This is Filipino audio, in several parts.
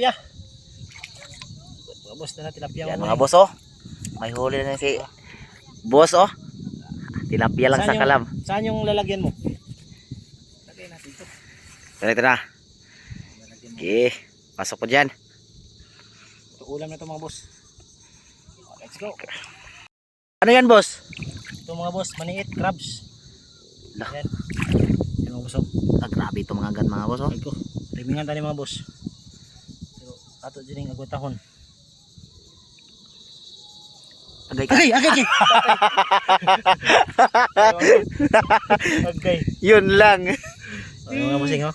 tilapia. Mga boss na tilapia. Yan mga boss oh. May huli na si boss oh. Tilapia lang sa kalam. Saan yung lalagyan mo? Lagay natin ito. Ito na. Okay. Pasok ko dyan. Ito ulam na ito mga boss. Let's go. Ano yan boss? Ito mga boss, maniit, crabs. Lah. Yan. Yan mga boss oh. Grabe ito mga gan mga boss oh. Ay ko. Timingan tani mga boss. Pero ato dyan yung agwatahon. Agay ka. Agay. Agay. Yun lang. Ay mga bossing oh.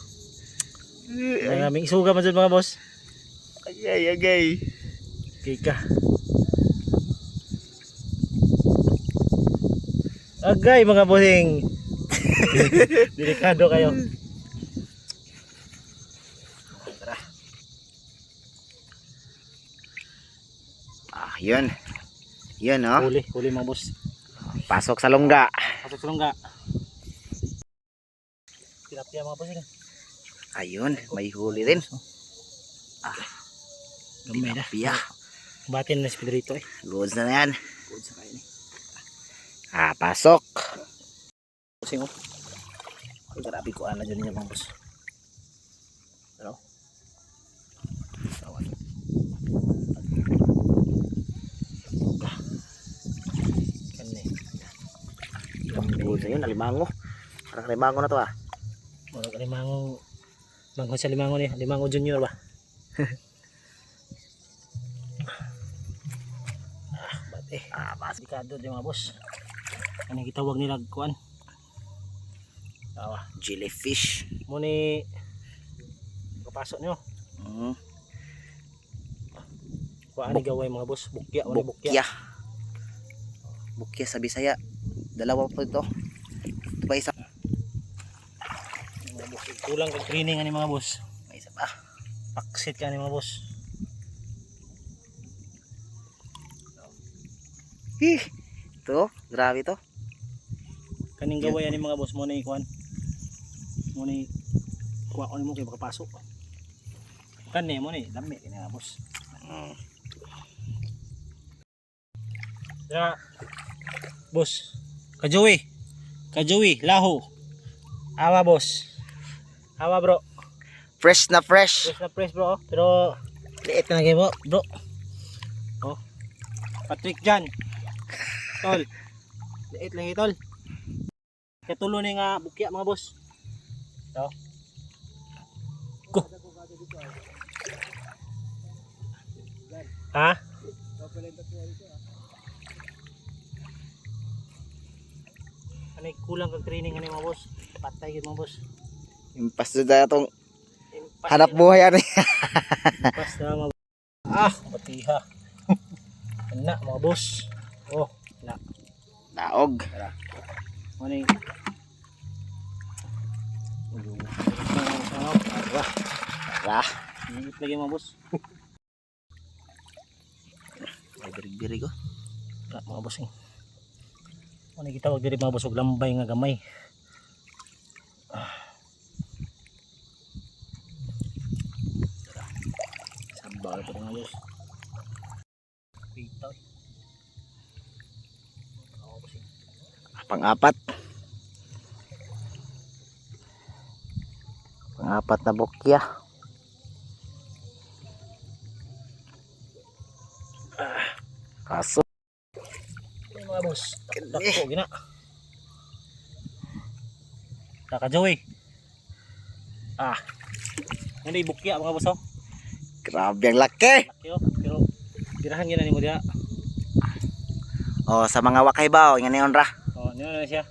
Maraming isuga man dyan mga boss. Agay. Agay ka. Agay mga bossing. Delikado kayo. Tara. Yun. Yun oh. Huli mga boss. Pasok sa lungga. Pasok sa lungga. Tilapia mga bossing. Ayun, may huli rin. Gamay na. Tilapia. Batin na si Pedrito eh. Goods na yan. Good sa kain eh. Pasok. Bossing oh. Ay grabe ko ana dyan niya mga boss. Pero Goods na yun, alimango. Parang alimango na to ah. Mga kalimango. Manghon sa limango ni. Limango junior ba? Bate. Delikado din mga boss. Ano yung gitawag nila kuan? Jellyfish. Muni kapasok nyo. Kuan ni gaway mga boss. Bukya. Bukya sa Bisaya. Dalawa po ito. Ito pa isa. Mga boss. Kulang kag training ani mga boss. May isa pa. Paksit ka ni mga boss. Ito, grabe to. Kaning gaway ani mga boss mo ni kuan. Mo ni kuha ko nimo kay makapasok. Kani mo ni lami kini mga boss. Ya. Boss. Kajoy, laho. Awa boss. Awa bro. Fresh na fresh. Fresh na fresh bro. Pero liit na lagi bro. Oh. Patrick Jan. Tol. Liit lang tol. Katulo ni nga bukya mga boss. Ito. Go. Ha? Ano kulang kag training ani mga boss. Patay gid mga boss. Impas na itong hanap buhay ano. Impas na mga patiha. Enak mga boss. Oh, enak. Daog. Ano yung Ingit lagi mga boss. Ay birig-birig oh. Mga boss eh. Ano yung kitawag diri mga boss? Og lambay nga gamay. Sabal pa mga boss. Pitaw eh. Pang-apat na bukya. Kaso Mga boss, takpo gina. Kakajoy. Hindi bukya mga boss oh. grabe ang laki. Laki oh, pero tirahan gina nimo dia. Oh, sa mga wakay ba oh, ngayon ra. Oh, niyo na siya.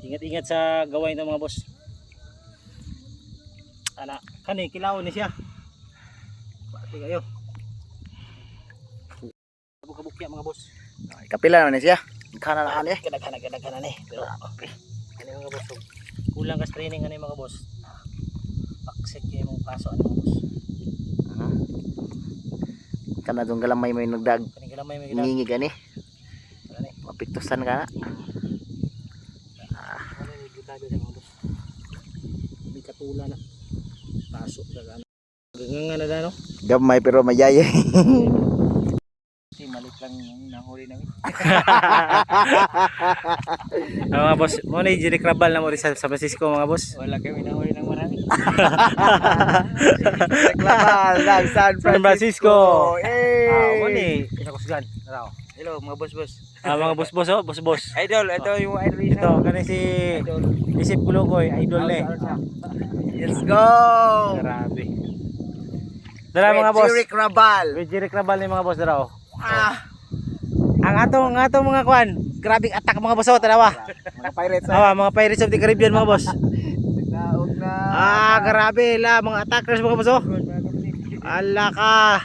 Ingat-ingat sa gawain ng mga boss. Ana, kani kilaw ni siya. Pati kayo. Kabukya mga boss. Kapila naman siya. Kana na ani. Kadaghan ni. Pero kani mga boss. Kulang kas training ani mga boss. Paksit kay mong paso ani mga boss. Kana dong galamay mo nagdag. Kani galamay may gidag. Ngingig ani. Kani Mapiktusan ka na. Ano ni gitado sa mga boss. May katula na. Aso sa ano. Gangan na no. Gamay pero mayaya. Kasi malit lang yung nahuli namin. Mga boss, mo na Jeric Rabal na mo rin sa San Francisco mga boss. Wala kami nahuli ng marami. Naglabal ng San Francisco. Mo ni isakusgan. Tara. Hello mga boss. Mga boss oh, boss. Idol, ito yung idol Ito, kani si Isip Kulukoy, idol ni. Let's go. Grabe. Dara mga boss. Jeric Rabal. With Jeric Rabal ni mga boss dara. Ang atong mga kwan, grabing attack mga boss, tara. Mga pirates. Mga Pirates of the Caribbean mga boss. Nagdaog na. Grabe la mga attackers mga boss. Ala ka.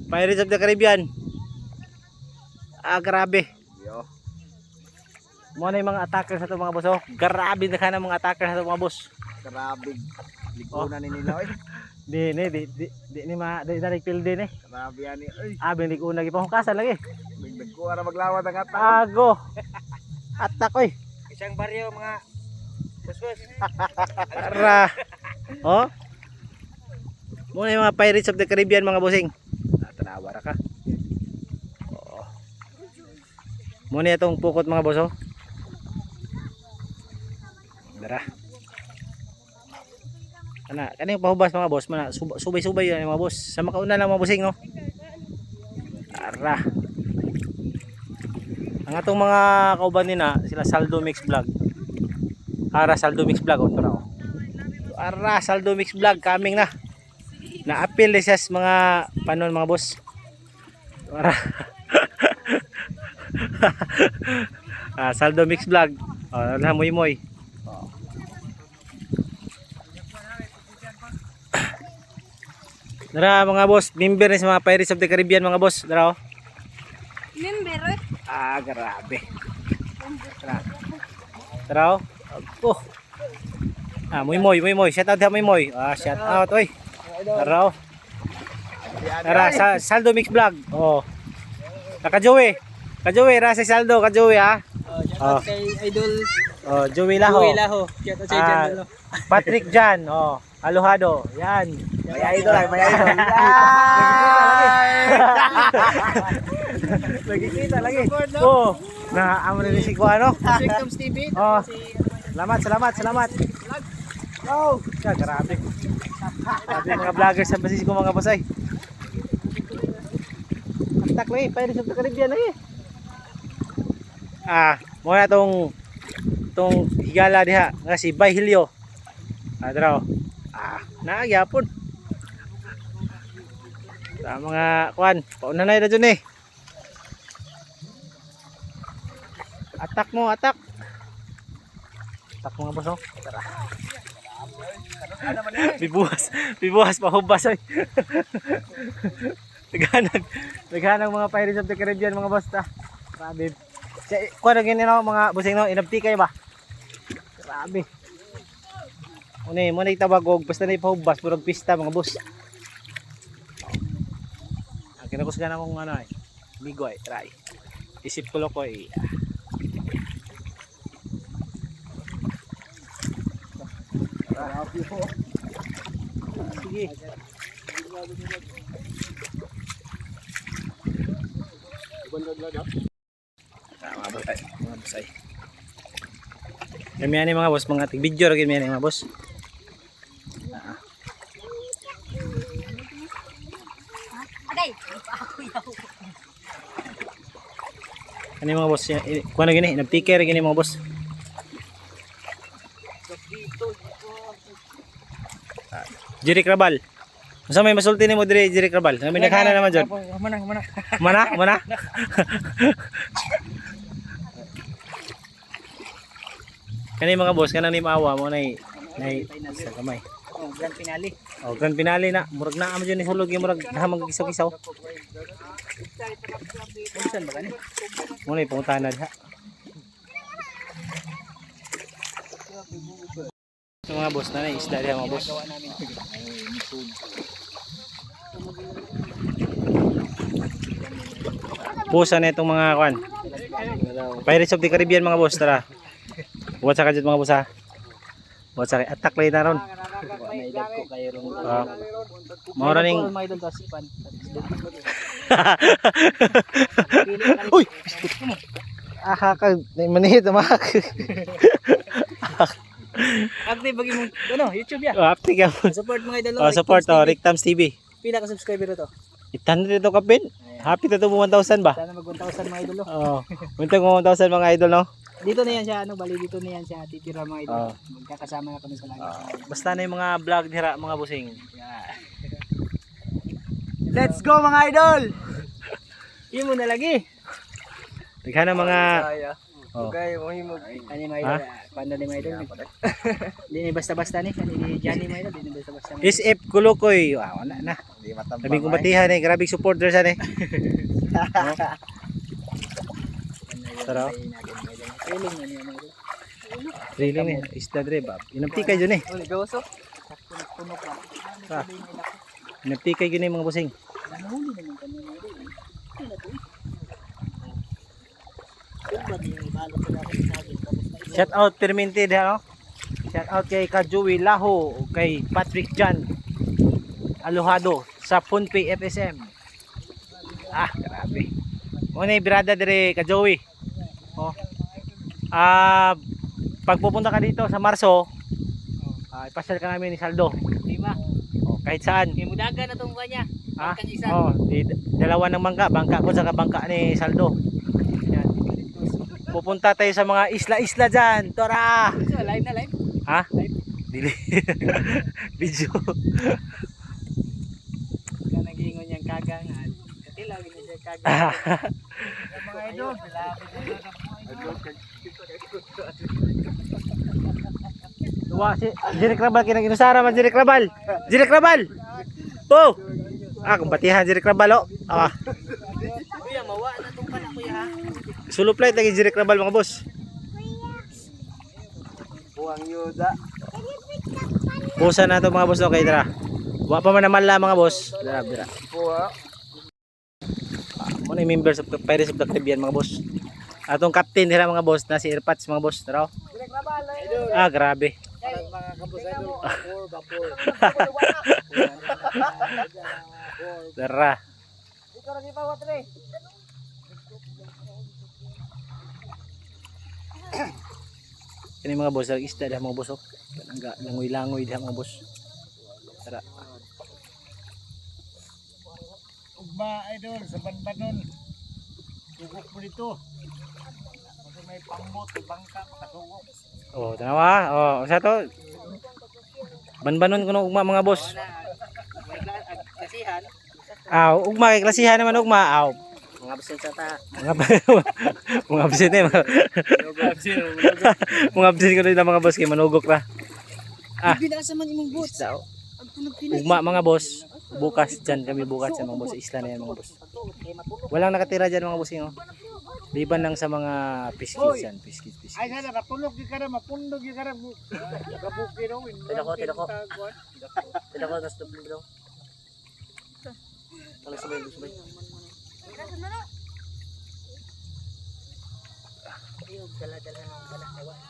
Pirates of the Caribbean. Grabe. Yo. Mo na yung mga attackers sa mga boss. Grabe na kana mga attackers sa mga boss. Grabe. Likunan ni nila. Di ni direct field din eh. Grabe yan eh. Bindig una gipahukasan lagi. Bigdag ko na maglawat ang atang. Ago. Attack oy. Isang baryo mga boss. Para. Oh. Muna yung mga Pirates of the Caribbean mga bossing. Tanawa ra ka. Oo. Muna itong pukot mga boss oh. Dara. Kani pahubas mga boss, mana subay-subay yan mga boss. Sa makauna lang mga bossing no. Tara. Ang atong mga kauban nina sila Saldo Mix Vlog. Saldo Mix Vlog oh, tara. Saldo Mix Vlog coming na. Na-appeal siya sa mga panon mga boss. Saldo Mix Vlog. Moy. Dara mga boss, member ni sa mga Pirates of the Caribbean mga boss. Dara oh. Member? Grabe. Dara oh. Oh. Moy. Shout out ha Moy. Shout out oy. Dara oh. Dara Saldo Mix Vlog. Oh. Ka-Joey ra si Saldo, ka-Joey ha. Shout out kay Idol. Joey Laho. Shout out sa Idol. Patrick Jan, Alohado. Yan. May idol. Nagkikita lagi. Oh, amo na si Kuano. Victims TV. Salamat. Oh, grabe. Grabe mga vloggers sa Francisco mga bossay. Attack lagi, Pirates of the Caribbean lagi. Muna tong higala diha nga si Bahilyo. Dara. Nagyapon. Sa mga kwan, pauna na dyan eh. Attack mga boss oh. Tara. Bibuhas pahubas oy. Naghanang mga Pirates of the Caribbean mga boss ta. Grabe. Kuha na gini no mga bossing no, inabti kayo ba? Grabe. Muna itabagog basta na ipahubas murag pista mga boss. Kinakusgan akong bigo ay try. Isip ko loko eh. Sige. Mga boss ay. Kami ani mga boss, mga tig-video ra gyud mga boss. Agay, ako yaw. Ano mga boss? Kuha na gini, nag-ticker gini mga boss. Jeric Rabal. Masa may masulti ni mo dire Jeric Rabal? May naghana naman dyan. Mana? Kani mga boss, kanang ni maawa mo nay sa kamay. Grand finale Na. Murag na amo dyan ni hulog yung murag nahamang kisaw-kisaw. Unsan ba kani? Muna ipuntahan ha. So mga boss na isda diha mga boss. Pusa na itong mga kwan. Pirates of the Caribbean mga boss, tara. Buat sa kadjud mga boss ha. Buat sa attack lay na ron. Naidad ko kayo ron. Maura ning Mga idol tas pan. Uy! Ah, ka manihit mak. Active bagi mo ano, YouTube ya. Apti ka. Support mga idol. Oh, support to Rictams TV. Pila ka subscriber to? Itan dito ka pin. Happy to 1,000 ba? Sana mag 1,000 mga idol. Oo. Muntag mo 1,000 mga idol no. Dito na yan siya ano, bali dito na yan siya titira mga idol. Oo. Magkakasama na kami sa langit. Basta na yung mga vlog nila mga busing. Let's go mga idol. Imo na lagi. Tighan mga Oh. Okay, mo himo. Ani mga idol, panda ni mga idol. Di ni basta-basta ni, ani Johnny mga idol, di ni basta-basta. SF Kulukoy. Wala na. Di matambang. Sabi kong batihan eh. Grabe supporter sa eh. Tara. Feeling na niya mga idol. Really ni. Isda dre ba. Inaptikay dyan eh. Uli gawaso. Puno pa. Inaptikay dyan eh mga busing. Nanuli naman kami mga idol. Ito na to. Shout out Perminted ha. Shout out kay Kajoey Laho, kay Patrick Jan Alojado sa Punpay FSM. Ah, grabe. Una birada dire Kajoey. Oh. Pagpupunta ka dito sa Marso, ipasyal ka namin ni Saldo. Di ba? Oh, kahit saan. Kay mudaga na tong kanya. Ha? Bangkang isa. Oh, dalawa ng bangka ko sa bangka ni Saldo. Yan. Pupunta tayo sa mga isla-isla dyan. Tara! So, live na live. Ha? Dili. Video. Kaya nag-iingon niyang kagangan. Katilaw niya siya kagangan. Mga idol, Tuwa si Jirik Rabal kinang inusara man Jirik Rabal. Jirik Rabal. Po. Kung batihan Jirik Rabal oh. kuya, mawa na tong pana kuya ha. Suluplight lagi Jirik Rabal mga boss. Buwang yuda. Pusa na to mga boss okay tara. Wa pa man naman la mga boss. Dara dara. Buwa. Mo na members of the Pirates of the Caribbean mga boss. Atong captain nila mga boss na si Airpats mga boss. Tara. Ah, grabe. Mga kabus idol, vapor. Tara. Ikaw lagi pa watre. Kani mga boss, isda dah mga boss oh. Kanang langoy-langoy dah mga boss. Tara. Ugma idol sa banbanon. Tugok mo dito. Kasi may pambot, bangka, makatugok. Oh, tanawa. Oh, sa to. Banbanon kuno ugma mga boss. Kasihan. Aw, ugma kay klasihan naman ugma. Aw. Mga absent sa ta. Mga absent eh. Mga absent ko dito mga boss kay manugok ra. Ah. Binasa man imong boot. Isda oh. Ugma mga boss. Bukas dyan kami bukas sa mga boss. Isla na yan mga boss. Walang nakatira dyan mga boss oh. Liban lang sa mga piskits yan. Piskits. Ay sana natulog di ka na mapundog di ka na. Kabuki daw. Tilako. Tilako nas double daw. Kalau sabay. Dala-dala ng balak.